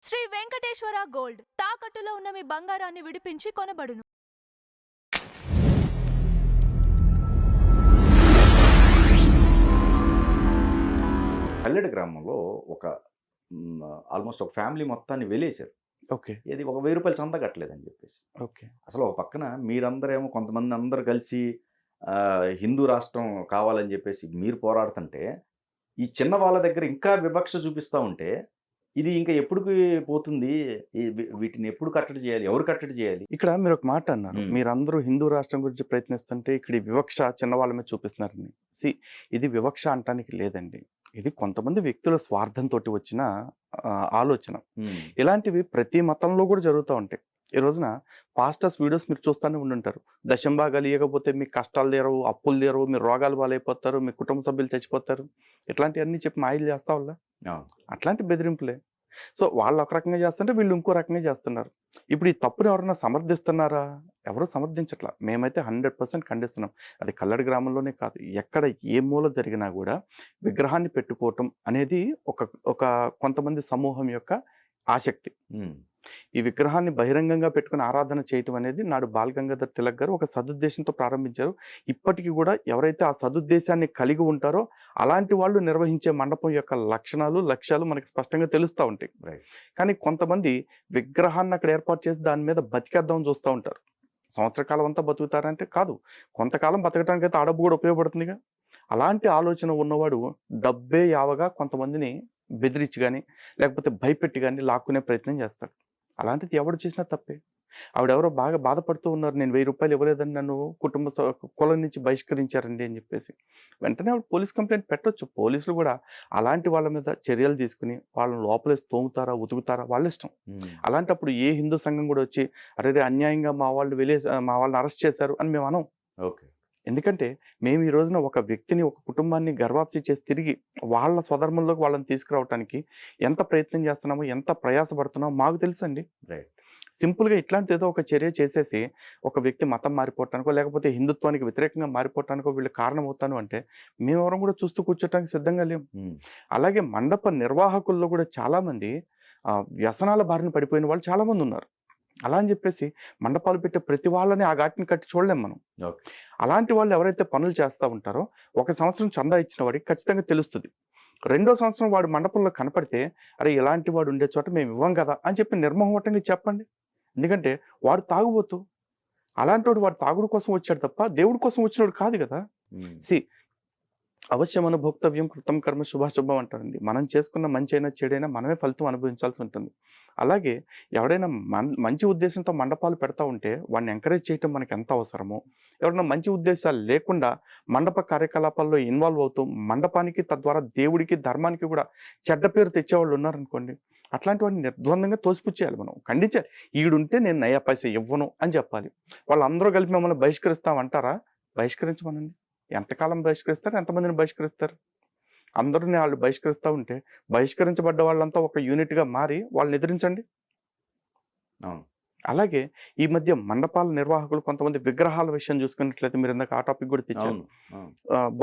Shri Venkateswara gold తాకట్టులో ఉన్న మీ బంగారాన్ని విడిపించి కొనబడును. పల్లెడు గ్రామంలో ఒక ఆల్మోస్ట్ ఒక ఫ్యామిలీ మొత్తాన్ని వెలేశారు. ఓకే. ఏది ఒక రూ. 1000 చందా కట్టలేదని చెప్పేసి. ఓకే. అసలు ఒక పక్కన మీరందరేమో కొంతమంది అందరూ కలిసి హిందూ రాష్ట్రం కావాలని చెప్పేసి మీరు పోరాడుతుంటే, ఈ చిన్న వాళ్ళ దగ్గర ఇంకా వివక్ష చూపిస్తా ఉంటే, ఇది ఇంకా ఎప్పుడుకి పోతుంది? వీటిని ఎప్పుడు కట్టడి చేయాలి? ఎవరు కట్టడి చేయాలి? ఇక్కడ మీరు ఒక మాట అన్నారు. హ్మ్. మీరందరూ హిందూ రాష్ట్రం గురించి ప్రయత్నిస్తుంటే ఇక్కడ ఈ వివక్ష చిన్నవాళ్ళ మీద చూపిస్తున్నారని. ఇది వివక్ష అంటానికి లేదండి. ఇది కొంతమంది వ్యక్తుల స్వార్థంతోటి వచ్చిన ఆలోచన. ఇలాంటివి ప్రతి మతంలో కూడా జరుగుతూ ఉంటాయి. ఈ రోజున పాస్టర్స్ వీడియోస్ మీరు చూస్తూనే ఉండుంటారు. దశంభాగాలు ఇవ్వకపోతే మీకు కష్టాలు తీరవు, అప్పులు తీరవు, మీరు రోగాలు పాలైపోతారు, మీ కుటుంబ సభ్యులు చచ్చిపోతారు. ఇట్లాంటివన్నీ చెప్పి మాయలు చేస్తా వాళ్ళ అట్లాంటి బెదిరింపులే. సో వాళ్ళు ఒక రకంగా చేస్తుంటే వీళ్ళు ఇంకో రకంగా చేస్తున్నారు. ఇప్పుడు ఈ తప్పుని ఎవరైనా సమర్థిస్తున్నారా? ఎవరు సమర్థించట్లా. మేమైతే 100% ఖండిస్తున్నాం. అది కల్లడి గ్రామంలోనే కాదు, ఎక్కడ ఏ మూల జరిగినా కూడా విగ్రహాన్ని పెట్టుకోవటం అనేది ఒక కొంతమంది సమూహం యొక్క ఆసక్తి. ఈ విగ్రహాన్ని బహిరంగంగా పెట్టుకుని ఆరాధన చేయటం అనేది నాడు బాల్ గంగాధర్ తిలక్ గారు ఒక సదుద్దేశంతో ప్రారంభించారు. ఇప్పటికీ కూడా ఎవరైతే ఆ సదుద్దేశాన్ని కలిగి ఉంటారో అలాంటి వాళ్ళు నిర్వహించే మండపం యొక్క లక్ష్యాలు మనకి స్పష్టంగా తెలుస్తూ ఉంటాయి. కానీ కొంతమంది విగ్రహాన్ని అక్కడ ఏర్పాటు చేసి దాని మీద బతికేద్దామని చూస్తూ ఉంటారు. సంవత్సర కాలం అంతా బతుకుతారంటే కాదు, కొంతకాలం బతకడానికి అయితే ఆ డబ్బు కూడా ఉపయోగపడుతుందిగా. అలాంటి ఆలోచన ఉన్నవాడు డబ్బే యావగా కొంతమందిని బెదిరించి కానీ లేకపోతే భయపెట్టి కానీ లాక్కునే ప్రయత్నం చేస్తాడు. అలాంటిది ఎవడు చేసినా తప్పే. ఆవిడెవరో బాగా బాధపడుతూ ఉన్నారు, నేను 1000 రూపాయలు ఇవ్వలేదని నన్ను కులం నుంచి బహిష్కరించారండి అని చెప్పేసి. వెంటనే ఆవిడ పోలీస్ కంప్లైంట్ పెట్టొచ్చు. పోలీసులు కూడా అలాంటి వాళ్ళ మీద చర్యలు తీసుకుని వాళ్ళని లోపలేసి తోముతారా ఉతుకుతారా వాళ్ళ ఇష్టం. అలాంటప్పుడు ఏ హిందూ సంఘం కూడా వచ్చి అరే అన్యాయంగా మా వాళ్ళని అరెస్ట్ చేశారు అని మేము అనం. ఓకే. ఎందుకంటే మేము ఈ రోజున ఒక వ్యక్తిని, ఒక కుటుంబాన్ని గర్వాప్సి చేసి తిరిగి వాళ్ళ స్వధర్మంలోకి వాళ్ళని తీసుకురావడానికి ఎంత ప్రయత్నం చేస్తున్నామో, ఎంత ప్రయాసపడుతున్నామో మాకు తెలుసండి. సింపుల్గా ఇట్లాంటి ఏదో ఒక చర్య చేసేసి ఒక వ్యక్తి మతం మారిపోవటానికో లేకపోతే హిందుత్వానికి వ్యతిరేకంగా మారిపోవటానికో వీళ్ళు కారణం అవుతాను అంటే మేమెవరం కూడా చూస్తూ కూర్చోటానికి సిద్ధంగా లేము. అలాగే మండప నిర్వాహకుల్లో కూడా చాలామంది వ్యసనాల బారిన పడిపోయిన వాళ్ళు చాలామంది ఉన్నారు. అలా అని చెప్పేసి మండపాలు పెట్టే ప్రతి వాళ్ళని ఆ ఘాటిని కట్టి చూడలేం మనం. అలాంటి వాళ్ళు ఎవరైతే పనులు చేస్తూ ఉంటారో 1 సంవత్సరం చందా ఇచ్చిన వాడికి ఖచ్చితంగా తెలుస్తుంది. 2వ సంవత్సరం వాడు మండపంలో కనపడితే అరే ఇలాంటి వాడు ఉండే చోట మేము ఇవ్వం కదా అని చెప్పి నిర్మోహమాటంగా చెప్పండి. ఎందుకంటే వాడు తాగుబోతు. అలాంటి వాడు తాగుడు కోసం వచ్చాడు తప్ప దేవుడి కోసం వచ్చినవాడు కాదు కదా. అవశ్యమన భోక్తవ్యం కృతం కర్మ శుభాశుభం అంటారండి. మనం చేసుకున్న మంచి అయినా చెడైనా మనమే ఫలితం అనుభవించాల్సి ఉంటుంది. అలాగే ఎవడైనా మంచి ఉద్దేశంతో మండపాలు పెడతా ఉంటే వాడిని ఎంకరేజ్ చేయటం మనకి ఎంత అవసరమో, ఎవరైనా మంచి ఉద్దేశాలు లేకుండా మండప కార్యకలాపాల్లో ఇన్వాల్వ్ అవుతూ మండపానికి తద్వారా దేవుడికి ధర్మానికి కూడా చెడ్డ పేరు తెచ్చేవాళ్ళు ఉన్నారనుకోండి, అట్లాంటి వాడిని నిర్ద్వందంగా తోసిపుచ్చేయాలి, మనం ఖండించాలి. ఈడుంటే నేను నయా పైసా ఇవ్వను అని చెప్పాలి. వాళ్ళందరూ కలిపి మమ్మల్ని బహిష్కరిస్తామంటారా? బహిష్కరించమనండి. ఎంతకాలం బహిష్కరిస్తారు? ఎంతమందిని బహిష్కరిస్తారు? అందరిని వాళ్ళు బహిష్కరిస్తూ ఉంటే బహిష్కరించబడ్డ వాళ్ళంతా ఒక యూనిట్గా మారి వాళ్ళని ఎదిరించండి. అలాగే ఈ మధ్య మండపాల నిర్వాహకులు కొంతమంది విగ్రహాల విషయం చూసుకున్నట్లయితే మీరు ఇందాక ఆ టాపిక్ కూడా తెచ్చారు.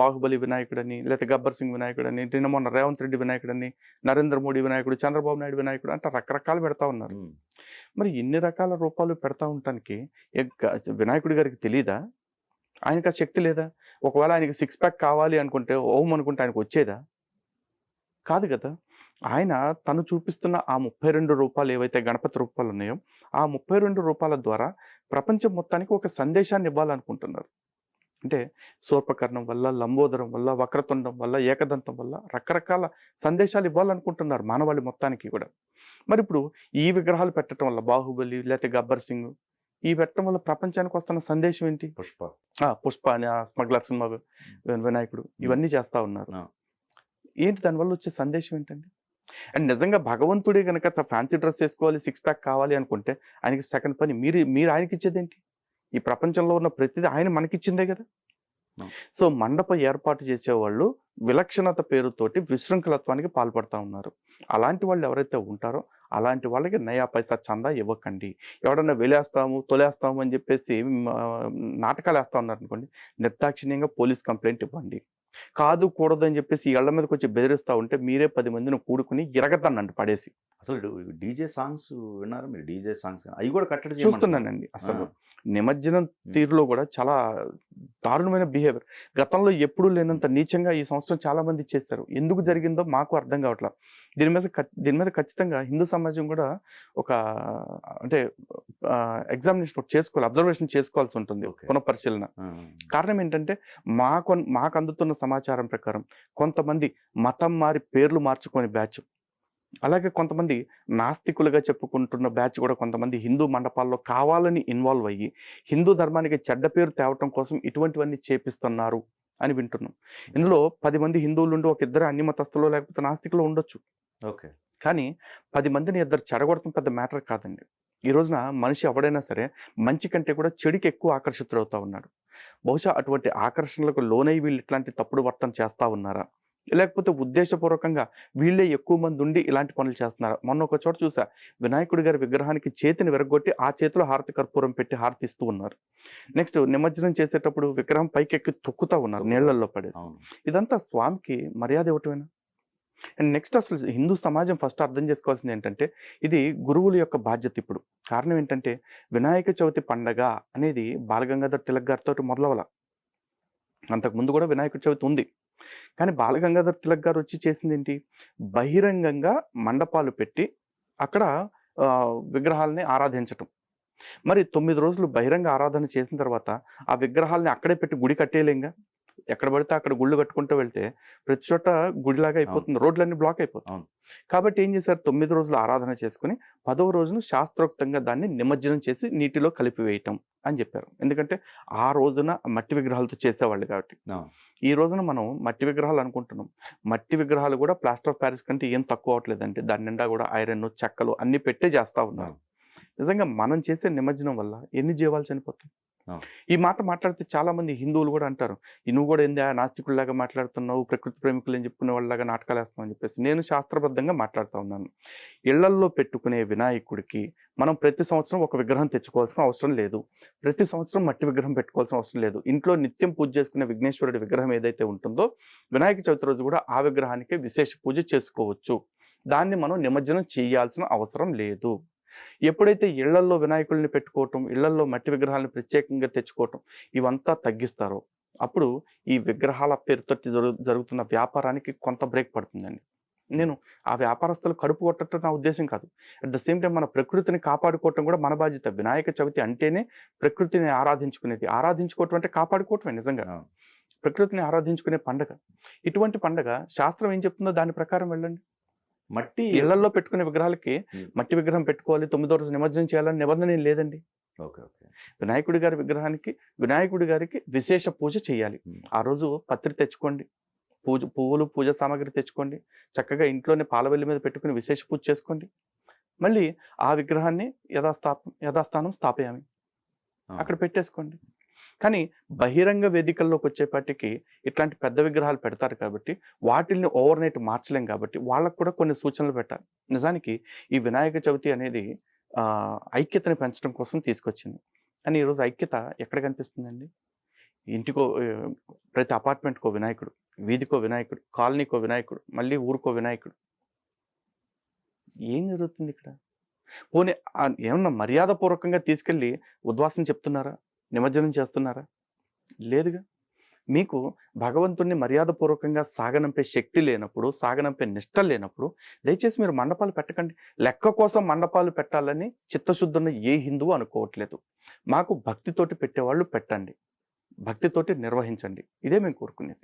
బాహుబలి వినాయకుడని, లేకపోతే గబ్బర్ సింగ్ వినాయకుడని, నిన్న మొన్న రేవంత్ రెడ్డి వినాయకుడని, నరేంద్ర మోడీ వినాయకుడు, చంద్రబాబు నాయుడు వినాయకుడు అంటే రకరకాలు పెడతా ఉన్నారు. మరి ఇన్ని రకాల రూపాలు పెడతా ఉండటానికి వినాయకుడి గారికి తెలియదా? ఆయనకు ఆ శక్తి లేదా? ఒకవేళ ఆయనకి 6 ప్యాక్ కావాలి అనుకుంటే ఓం అనుకుంటే ఆయనకు వచ్చేదా? కాదు కదా. ఆయన తను చూపిస్తున్న ఆ 32 రూపాయలు ఏవైతే గణపతి రూపాలు ఉన్నాయో ఆ 32 రూపాయల ద్వారా ప్రపంచం మొత్తానికి ఒక సందేశాన్ని ఇవ్వాలనుకుంటున్నారు. అంటే శూర్పకర్ణం వల్ల, లంబోదరం వల్ల, వక్రతుండం వల్ల, ఏకదంతం వల్ల రకరకాల సందేశాలు ఇవ్వాలనుకుంటున్నారు మానవాళి మొత్తానికి కూడా. మరి ఇప్పుడు ఈ విగ్రహాలు పెట్టడం వల్ల బాహుబలి లేకపోతే గబ్బర్ సింగ్ ఈ పెట్టడం వల్ల ప్రపంచానికి వస్తున్న సందేశం ఏంటి? పుష్ప అని స్మగ్లర్ సినిమా వినాయకుడు ఇవన్నీ చేస్తా ఉన్నారు. ఏంటి దానివల్ల వచ్చే సందేశం ఏంటండి? అండ్ నిజంగా భగవంతుడే కనుక ఫ్యాన్సీ డ్రెస్ వేసుకోవాలి, 6 ప్యాక్ కావాలి అనుకుంటే ఆయనకి సెకండ్ పని మీరు ఆయనకి ఇచ్చేదేంటి? ఈ ప్రపంచంలో ఉన్న ప్రతిదీ ఆయన మనకిచ్చిందే కదా. సో మండప ఏర్పాటు చేసేవాళ్ళు విలక్షణత పేరుతోటి విశృంఖలత్వానికి పాల్పడతా ఉన్నారు. అలాంటి వాళ్ళు ఎవరైతే ఉంటారో అలాంటి వాళ్ళకి నయా పైసా చందా ఇవ్వకండి. ఎవడన్నా వెలేస్తాము, తొలేస్తాము అని చెప్పేసి నాటకాలు వేస్తా ఉన్నారు అనుకోండి, నిర్దాక్షిణ్యంగా పోలీస్ కంప్లైంట్ ఇవ్వండి. కాదు, కూడదు అని చెప్పేసి ఇళ్ల మీదకి వచ్చి బెదిరిస్తా ఉంటే మీరే 10 మందిని కూడుకుని ఇరగదన్నండి పడేసి. అసలు డీజే సాంగ్స్ విన్నారా మీరు? డీజే సాంగ్స్ అవి కూడా కట్టడి చేయమంటున్నారు. చూస్తున్నానండి. అసలు నిమజ్జనం తీరులో కూడా చాలా దారుణమైన బిహేవియర్. గతంలో ఎప్పుడూ లేనంత నీచంగా ఈ సంవత్సరం చాలా మంది చేశారు. ఎందుకు జరిగిందో మాకు అర్థం కావట్లా. దీని మీద ఖచ్చితంగా హిందూ సమాజం కూడా ఒక అంటే ఎగ్జామినేషన్ చేసుకోవాలి, అబ్జర్వేషన్ చేసుకోవాల్సి ఉంటుంది, Okay. పునఃపరిశీలన. కారణం ఏంటంటే మాకు అందుతున్న సమాచారం ప్రకారం కొంతమంది మతం మారి పేర్లు మార్చుకొని బ్యాచ్, అలాగే కొంతమంది నాస్తికులుగా చెప్పుకుంటున్న బ్యాచ్ కూడా కొంతమంది హిందూ మండపాల్లో కావాలని ఇన్వాల్వ్ అయ్యి హిందూ ధర్మానికి చెడ్డ పేరు తేవటం కోసం ఇటువంటివన్నీ చేపిస్తున్నారు అని వింటున్నాం. ఇందులో 10 మంది హిందువులు ఉండి ఒక ఇద్దరు అన్ని మతస్థులు లేకపోతే నాస్తికులు ఉండొచ్చు. ఓకే. కానీ 10 మందిని ఇద్దరు చెడగొడటం పెద్ద మ్యాటర్ కాదండి. ఈ రోజున మనిషి ఎవడైనా సరే మంచి కంటే కూడా చెడుకి ఎక్కువ ఆకర్షితులవుతా ఉన్నాడు. బహుశా అటువంటి ఆకర్షణలకు లోనై వీళ్ళు ఇట్లాంటి తప్పుడు వర్తన చేస్తూ ఉన్నారా, లేకపోతే ఉద్దేశపూర్వకంగా వీళ్ళే ఎక్కువ మంది ఉండి ఇలాంటి పనులు చేస్తున్నారా? మొన్న ఒక చోట చూసా, వినాయకుడి గారి విగ్రహానికి చేతిని విరగొట్టి ఆ చేతిలో హారతి కర్పూరం పెట్టి హారతి ఇస్తూ ఉన్నారు. నెక్స్ట్ నిమజ్జనం చేసేటప్పుడు విగ్రహం పైకెక్కి తొక్కుతా ఉన్నారు నీళ్లలో పడేసి. అవును. ఇదంతా స్వామికి మర్యాద ఇవ్వటమేనా? అండ్ నెక్స్ట్ అసలు హిందూ సమాజం ఫస్ట్ అర్థం చేసుకోవాల్సింది ఏంటంటే ఇది గురువుల యొక్క బాధ్యత. ఇప్పుడు కారణం ఏంటంటే వినాయక చవితి పండగ అనేది బాలగంగాధర్ తిలక్ గారితో మొదలవల. అంతకుముందు కూడా వినాయక చవితి ఉంది. కానీ బాలగంగాధర్ తిలక్ గారు వచ్చి చేసింది ఏంటి? బహిరంగంగా మండపాలు పెట్టి అక్కడ విగ్రహాలని ఆరాధించటం. మరి 9 రోజులు బహిరంగ ఆరాధన చేసిన తర్వాత ఆ విగ్రహాలని అక్కడే పెట్టి గుడి కట్టేయలేంగా. ఎక్కడ పడితే అక్కడ గుళ్ళు కట్టుకుంటూ వెళ్తే ప్రతి చోట గుడిలాగా అయిపోతుంది, రోడ్లన్నీ బ్లాక్ అయిపోతుంది. అవును. కాబట్టి ఏం చేశారు? 9 రోజులు ఆరాధన చేసుకుని 10వ రోజున శాస్త్రోక్తంగా దాన్ని నిమజ్జనం చేసి నీటిలో కలిపివేయటం అని చెప్పారు. ఎందుకంటే ఆ రోజున మట్టి విగ్రహాలతో చేసేవాళ్ళు కాబట్టి. అవును. ఈ రోజున మనం మట్టి విగ్రహాలు అనుకుంటున్నాం. మట్టి విగ్రహాలు కూడా ప్లాస్టర్ ఆఫ్ ప్యారిస్ కంటే ఏం తక్కువ అవట్లేదంటే దాని నిండా కూడా ఐరన్, చెక్కలు అన్ని పెట్టే చేస్తా ఉన్నారు. నిజంగా మనం చేసే నిమజ్జనం వల్ల ఎన్ని జీవాలు చనిపోతాయి? ఈ మాట మాట్లాడితే చాలా మంది హిందువులు కూడా అంటారు, నువ్వు కూడా ఏంది నాస్తికుల్లాగా మాట్లాడుతున్నావు, ప్రకృతి ప్రేమికులు అని చెప్పుకునే వాళ్ళలాగా నాటకాలు వేస్తావు అని చెప్పేసి. నేను శాస్త్రబద్ధంగా మాట్లాడుతూ ఉన్నాను. ఇళ్లల్లో పెట్టుకునే వినాయకుడికి మనం ప్రతి సంవత్సరం ఒక విగ్రహం తెచ్చుకోవాల్సిన అవసరం లేదు. ప్రతి సంవత్సరం మట్టి విగ్రహం పెట్టుకోవాల్సిన అవసరం లేదు. ఇంట్లో నిత్యం పూజ చేసుకునే విఘ్నేశ్వరుడి విగ్రహం ఏదైతే ఉంటుందో వినాయక చవితి రోజు కూడా ఆ విగ్రహానికి విశేష పూజ చేసుకోవచ్చు. దాన్ని మనం నిమజ్జనం చేయాల్సిన అవసరం లేదు. ఎప్పుడైతే ఇళ్లల్లో వినాయకుల్ని పెట్టుకోవటం, ఇళ్లల్లో మట్టి విగ్రహాలను ప్రత్యేకంగా తెచ్చుకోవటం ఇవంతా తగ్గిస్తారో అప్పుడు ఈ విగ్రహాల పేరుతో జరుగుతున్న వ్యాపారానికి కొంత బ్రేక్ పడుతుందండి. నేను ఆ వ్యాపారస్తులు కడుపు కొట్టడం నా ఉద్దేశం కాదు. అట్ ద సేమ్ టైం మన ప్రకృతిని కాపాడుకోవటం కూడా మన బాధ్యత. వినాయక చవితి అంటేనే ప్రకృతిని ఆరాధించుకునేది. ఆరాధించుకోవటం అంటే కాపాడుకోవటమే నిజంగా. ప్రకృతిని ఆరాధించుకునే పండగ. ఇటువంటి పండగ శాస్త్రం ఏం చెప్తుందో దాని ప్రకారం వెళ్ళండి. మట్టి ఇళ్లలో పెట్టుకునే విగ్రహాలకి మట్టి విగ్రహం పెట్టుకోవాలి, 9వ రోజు నిమజ్జనం చేయాలని నిబంధన ఏం లేదండి. ఓకే. ఓకే. వినాయకుడి గారి విగ్రహానికి వినాయకుడి గారికి విశేష పూజ చేయాలి. ఆ రోజు పత్రి తెచ్చుకోండి, పువ్వులు, పూజ సామాగ్రి తెచ్చుకోండి, చక్కగా ఇంట్లోనే పాలవెల్లి మీద పెట్టుకుని విశేష పూజ చేసుకోండి. మళ్ళీ ఆ విగ్రహాన్ని యథాస్థానం స్థాపయామి అక్కడ పెట్టేసుకోండి. కానీ బహిరంగ వేదికల్లోకి వచ్చేపాటికి ఇట్లాంటి పెద్ద విగ్రహాలు పెడతారు కాబట్టి వాటిల్ని ఓవర్ నైట్ మార్చలేం కాబట్టి వాళ్ళకు కూడా కొన్ని సూచనలు పెట్టాలి. నిజానికి ఈ వినాయక చవితి అనేది ఐక్యతని పెంచడం కోసం తీసుకొచ్చింది. కానీ ఈరోజు ఐక్యత ఎక్కడ కనిపిస్తుందండి? ఇంటికో ప్రతి అపార్ట్మెంట్కో వినాయకుడు, వీధికో వినాయకుడు, కాలనీకో వినాయకుడు, మళ్ళీ ఊరికో వినాయకుడు. ఏం జరుగుతుంది ఇక్కడ? పోనీ ఏమన్నా మర్యాదపూర్వకంగా తీసుకెళ్ళి ఉద్వాసన చెప్తున్నారా, నిమజ్జనం చేస్తున్నారా? లేదుగా. మీకు భగవంతుణ్ణి మర్యాదపూర్వకంగా సాగనంపే శక్తి లేనప్పుడు, సాగనంపే నిష్ట లేనప్పుడు దయచేసి మీరు మండపాలు పెట్టకండి. లెక్క కోసం మండపాలు పెట్టాలని చిత్తశుద్ధున్న ఏ హిందువు అనుకోవట్లేదు. మాకు భక్తితోటి పెట్టేవాళ్ళు పెట్టండి, భక్తితోటి నిర్వహించండి. ఇదే మేము కోరుకునేది.